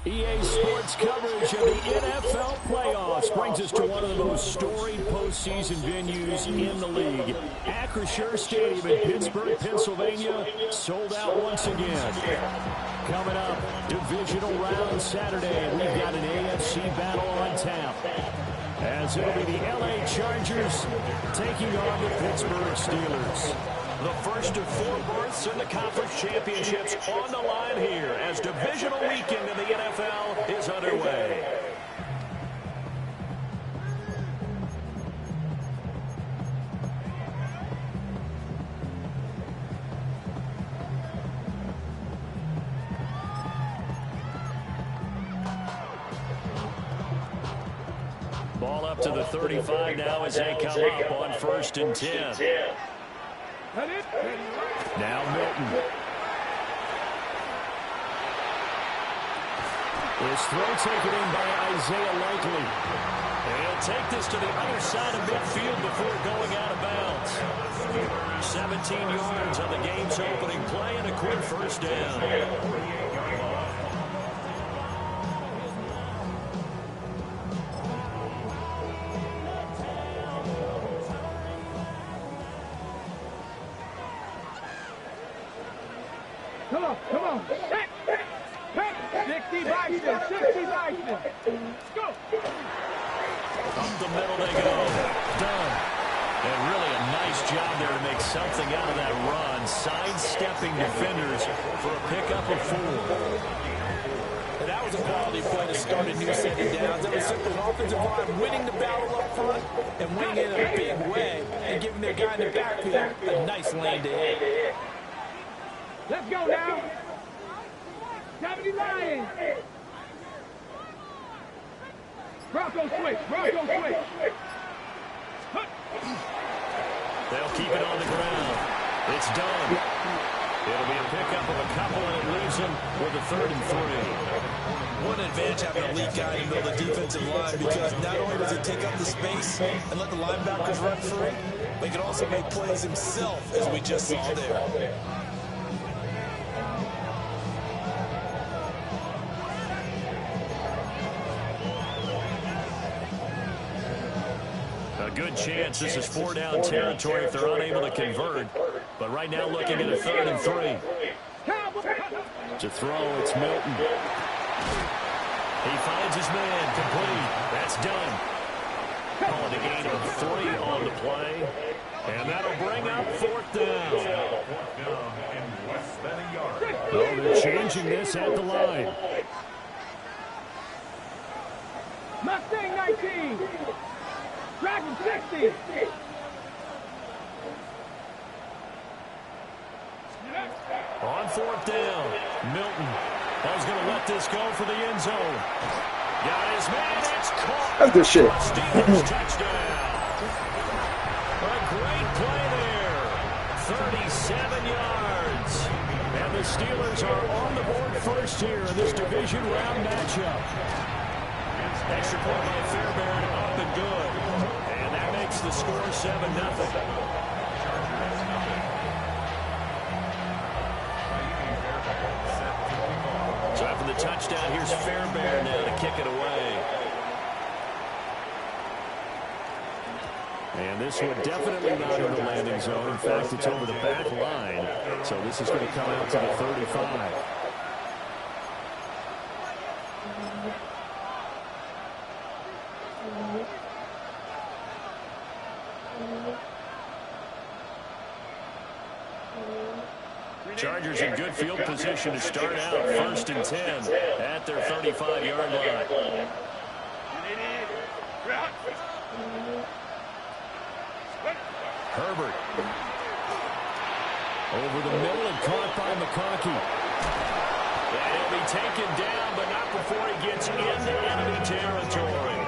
EA Sports coverage of the NFL playoffs brings us to one of the most storied postseason venues in the league. Acrisure Stadium in Pittsburgh, Pennsylvania, sold out once again. Coming up, divisional round Saturday, and we've got an AFC battle on tap, as it'll be the LA Chargers taking on the Pittsburgh Steelers. The first of 4 berths in the conference championships on the line here as divisional weekend in the NFL is underway. Ball up to the 35 now as they come up on 1st and 10. Now Milton. His throw taken in by Isaiah Likely. He'll take this to the other side of midfield before going out of bounds. 17 yards on the game's opening play and a quick first down. Come on. 60 Bison. Go. Up the middle they go. Done. And really a nice job there to make something out of that run. Sidestepping defenders for a pickup of 4. And that was a quality play to start a new set of downs. That was simply an offensive line winning the battle up front and winning it in a big way and giving their guy in the backfield a nice lane to hit. Let's go now. 70 Lions. Bronco switch. They'll keep it on the ground. It's done. It'll be a pickup of a couple, and it leaves them with a 3rd and 3. One advantage having a lead guy in the middle of the defensive line, because not only does he take up the space and let the linebackers run free, but he can also make plays himself, as we just saw there. Good chance this is 4-down territory if they're unable to convert. But right now looking at a 3rd and 3. To throw, it's Milton. He finds his man, complete. That's done. Calling a gain of 3 on the play. And that'll bring up 4th down. Oh, they're changing this at the line. Mustang 19. Dragon 60. On 4th down, Milton. I was going to let this go for the end zone. Got his man. It's caught. That's good shit. Steelers touchdown. A great play there. 37 yards. And the Steelers are on the board first here in this division round matchup. Extra point by Fairbairn, up and good. And that makes the score 7-0. So after the touchdown, here's Fairbairn now to kick it away. And this one definitely not in the landing zone. In fact, it's over the back line. So this is going to come out to the 35. Chargers in good field position to start out. 1st and 10 at their 35-yard line. Herbert. Over the middle and caught by McConkey. And he'll be taken down, but not before he gets into enemy territory.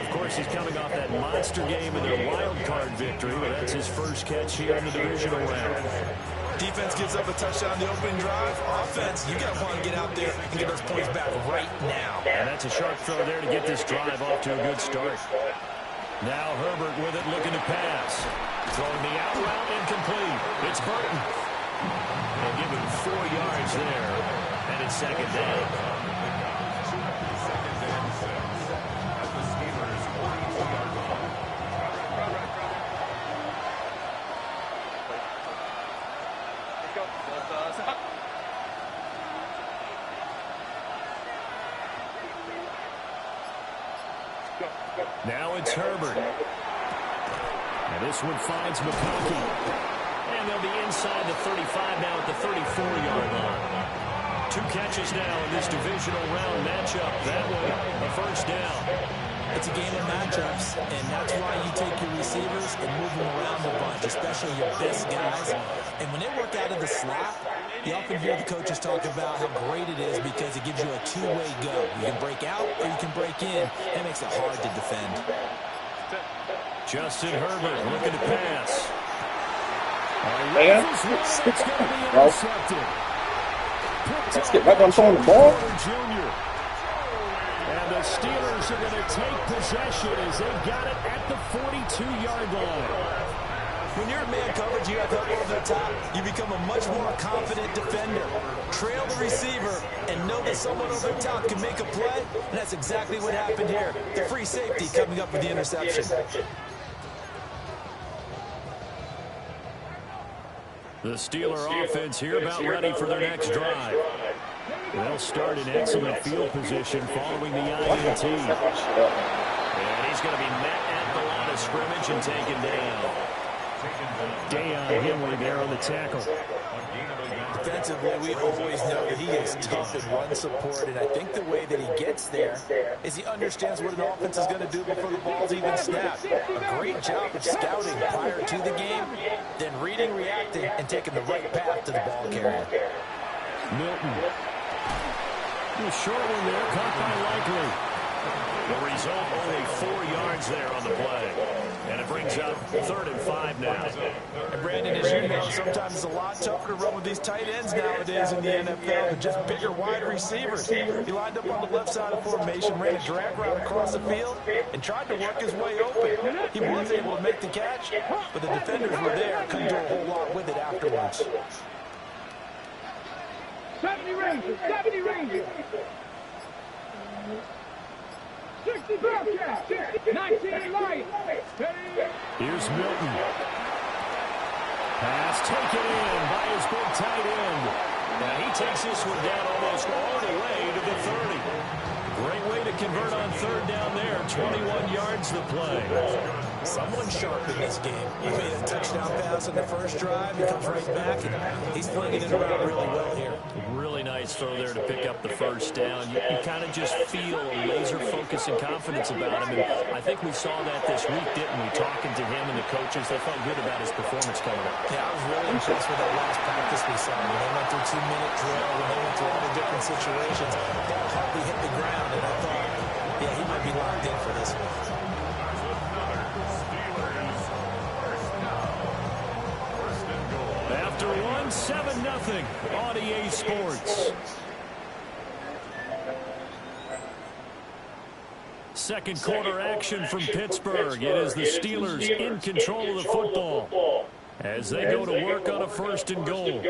Of course, he's coming off that monster game in their wild card victory, but that's his first catch here in the divisional round. Defense gives up a touchdown the opening drive. Offense, you got to want to get out there and get those points back right now. And that's a sharp throw there to get this drive off to a good start. Now Herbert with it, looking to pass. Throwing the out route, incomplete. It's Burton. They'll give him 4 yards there, and it's 2nd down. Now it's Herbert. And this one finds McConkey. And they'll be inside the 35 now at the 34-yard line. 2 catches now in this divisional round matchup. That way, a 1st down. It's a game of matchups, and that's why you take your receivers and move them around a bunch, especially your best guys. And when they work out of the slot, you often hear the coaches talk about how great it is because it gives you a 2-way go. You can break out or you can break in. That makes it hard to defend. Justin Herbert looking to pass. Let's get back on throwing the ball. And the Steelers are going to take possession as they got it at the 42-yard line. When you're in man coverage, you have help over the top. You become a much more confident defender. Trail the receiver and know that someone over the top can make a play, and that's exactly what happened here. The free safety coming up with the interception. The Steeler offense here about ready for their next drive. They'll start in excellent field position following the INT. And he's going to be met at the line of scrimmage and taken down. Deion Henley there on the tackle. Defensively, we always know that he is tough in run support, and I think the way that he gets there is he understands what an offense is going to do before the ball's even snapped. A great job of scouting prior to the game, then reading, reacting, and taking the right path to the ball carrier. Milton. A short one there, caught by Likely. The result, only 4 yards there on the play. And it brings up 3rd and 5 now. And Brandon, as you know, sometimes it's a lot tougher to run with these tight ends nowadays in the NFL than just bigger wide receivers. He lined up on the left side of formation, ran a drag route across the field, and tried to work his way open. He was able to make the catch, but the defenders were there, couldn't do a whole lot with it afterwards. 70 Rangers, 70 Rangers. 60 Bearcats, 19 Lions. Here's Milton. Pass taken in by his big tight end. Now he takes this one down almost all the way to the 30. Great way to convert on 3rd down there. 21 yards the play. Someone sharp in this game. He made a touchdown pass on the first drive. He comes right back, and he's flinging it around really well here. Really nice throw there to pick up the 1st down. You kind of just feel a laser focus and confidence about him. And I think we saw that this week, didn't we? Talking to him and the coaches, they felt good about his performance coming up. Yeah, I was really impressed with that last practice we saw. When they went through 2-minute drill, when they went through all the different situations, ball hardly hit the ground, and I thought, yeah, he might be locked in for this one. After one, 7-0 on EA Sports. Second quarter action from Pittsburgh. It is the Steelers in control of the football as they go to work on a 1st and goal.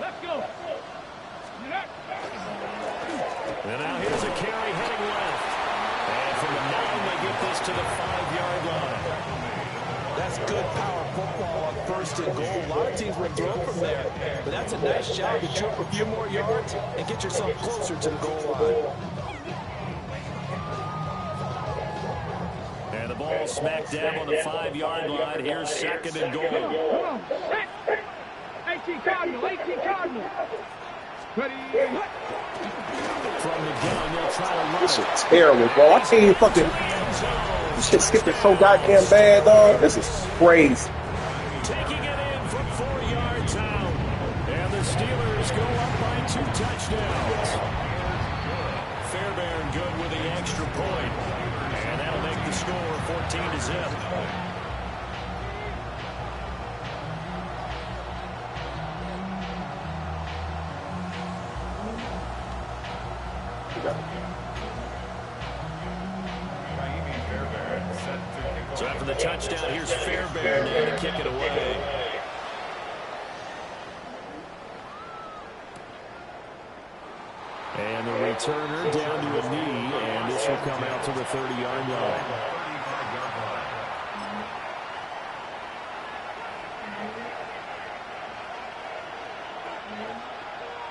Let's go. And now here's a carry heading left. And from the 9, they get this power football on 1st and goal. A lot of teams will throw from there, but that's a nice job to chew up a few more yards and get yourself closer to the goal line. And the ball smack dab on the 5-yard line. Here's 2nd and goal. Come on. 18 Cardinal. 18 Cardinal. Ready. From the gun, they'll try to run This it. is terrible, bro. I can't even fucking... This shit skipping so goddamn bad, dog. This is crazy. Taking it in from 4 yards out. And the Steelers go up by 2 touchdowns. Fairbairn good with the extra point. And that'll make the score 14-0. So after the touchdown, here's Fairbairn now to kick it away. And the returner down to a knee, and this will come out to the 30-yard line.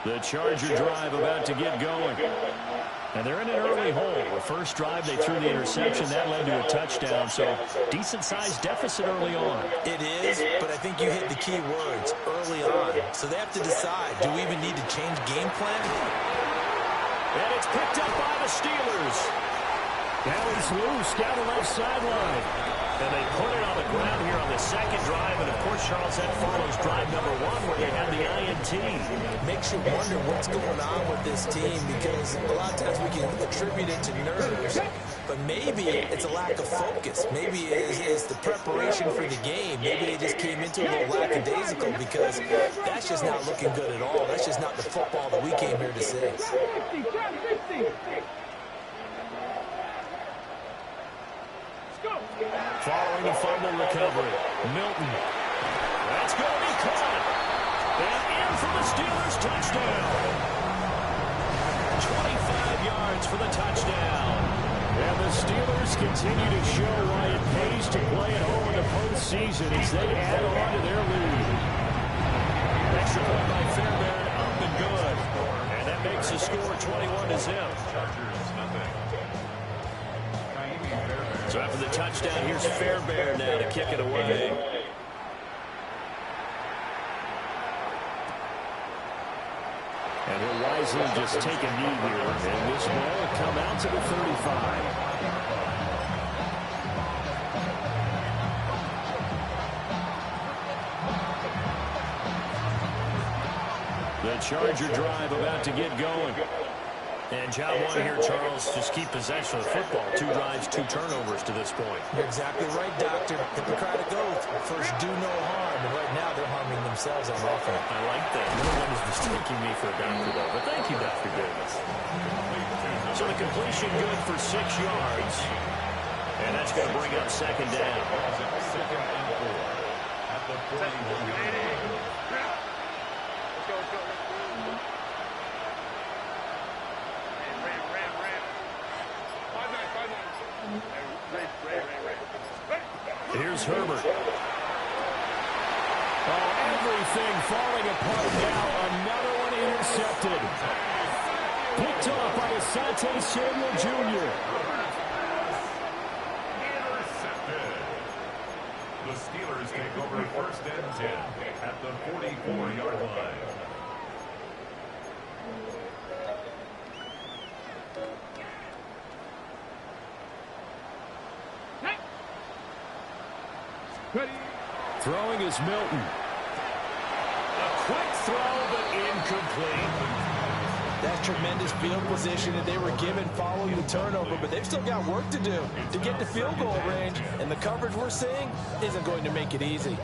The Charger drive about to get going. And they're in an early hole. The first drive, they threw the interception. That led to a touchdown, so decent-sized deficit early on. It is, but I think you hit the key words, early on. So they have to decide, do we even need to change game plan? And it's picked up by the Steelers. Now he's loose down the left sideline. And they put it on the ground here on the 2nd drive. And, of course, Charles, that follows drive number 1 where they had the INT. Makes you wonder what's going on with this team because a lot of times we can attribute it to nerves, but maybe it's a lack of focus. Maybe it's the preparation for the game. Maybe they just came into a little lackadaisical because that's just not looking good at all. That's just not the football that we came here to see. 50. Following the fumble recovery, Milton. That's going to be caught. And in for the Steelers touchdown. 25 yards for the touchdown. And the Steelers continue to show why it pays to play at home in the postseason as they add on to their lead. Extra point by Fairbairn, up and good. And that makes the score 21-0. So after the touchdown, here's Fairbairn now to kick it away. And he'll wisely just take a knee here. And this ball will come out to the 35. The Charger drive about to get going. And job 1 here, Charles, just keep possession of the football. 2 drives, 2 turnovers to this point. You're exactly right, Doctor. Hippocratic oath. First, do no harm. And right now, they're harming themselves on offense. I like that. No one is mistaking me for a doctor, though. But thank you, Dr. Davis. So the completion good for 6 yards. And that's going to bring up 2nd down. Second and 4 at the 41. Here's Herbert. Oh, everything falling apart now. Another one intercepted. Picked off by Asante Samuel Jr. Intercepted. The Steelers take over 1st and 10 at the 44-yard line. Ready. Throwing is Milton. A quick throw, but incomplete. That's tremendous field position that they were given following the turnover, but they've still got work to do to get to field goal range, and the coverage we're seeing isn't going to make it easy.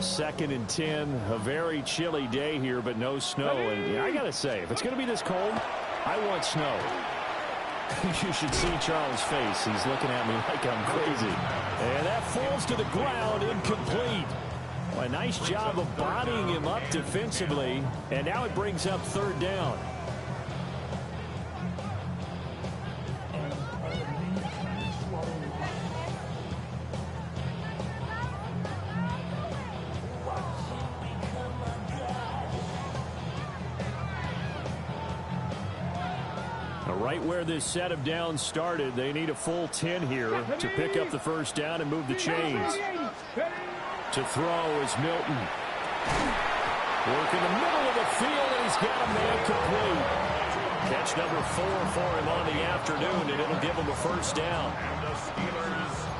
Second and 10, a very chilly day here, but no snow. And yeah, I got to say, if it's going to be this cold, I want snow. You should see Charles' face. He's looking at me like I'm crazy. And that falls to the ground, incomplete. A nice job of bodying him up defensively, and now it brings up third down. Right where this set of downs started, they need a full 10 here to pick up the first down and move the chains. To throw is Milton. Work in the middle of the field, and he's got a man complete. Catch number 4 for him on the afternoon, and it'll give him a first down.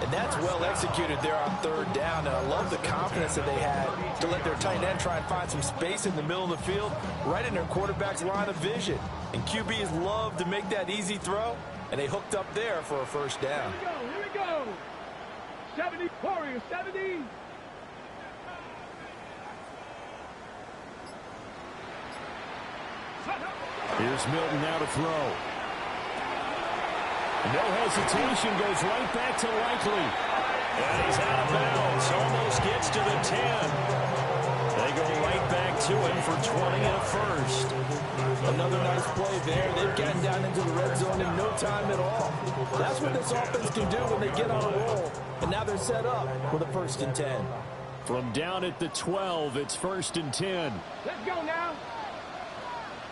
And that's well executed there on third down. And I love the confidence that they had to let their tight end try and find some space in the middle of the field, right in their quarterback's line of vision. And QBs love to make that easy throw, and they hooked up there for a first down. Here we go. 70 Warriors, 70. Here's Milton now to throw. No hesitation, goes right back to Likely. And he's out of bounds, almost gets to the 10. They go right back to him for 20 and a first. Another nice play there. They've gotten down into the red zone in no time at all. That's what this offense can do when they get on a roll. And now they're set up for the 1st and 10. From down at the 12, it's 1st and 10. Let's go now.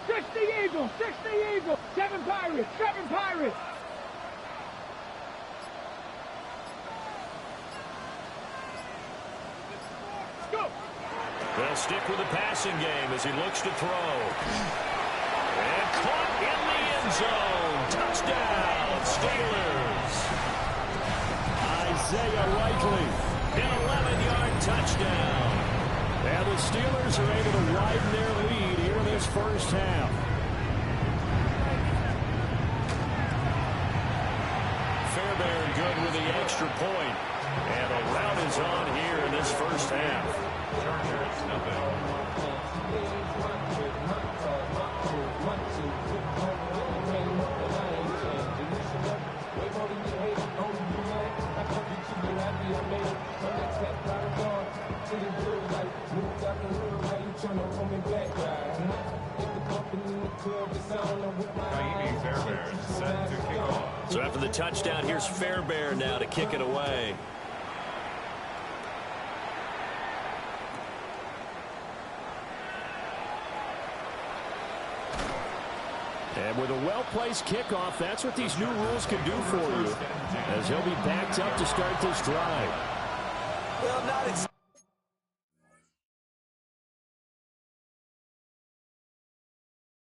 60 Eagles, 60 Eagles. 7 Pirates, 7 Pirates. Go. They'll stick with the passing game as he looks to throw. And caught in the end zone. Touchdown, Steelers. Isaiah Likely, an 11-yard touchdown. And the Steelers are able to widen their lead here in this first half. Fairbairn good with the extra point. And a rout is on here in this first half. So after the touchdown, here's Fairbairn now to kick it away. And with a well-placed kickoff, that's what these new rules can do for you, as he'll be backed up to start this drive. Well, not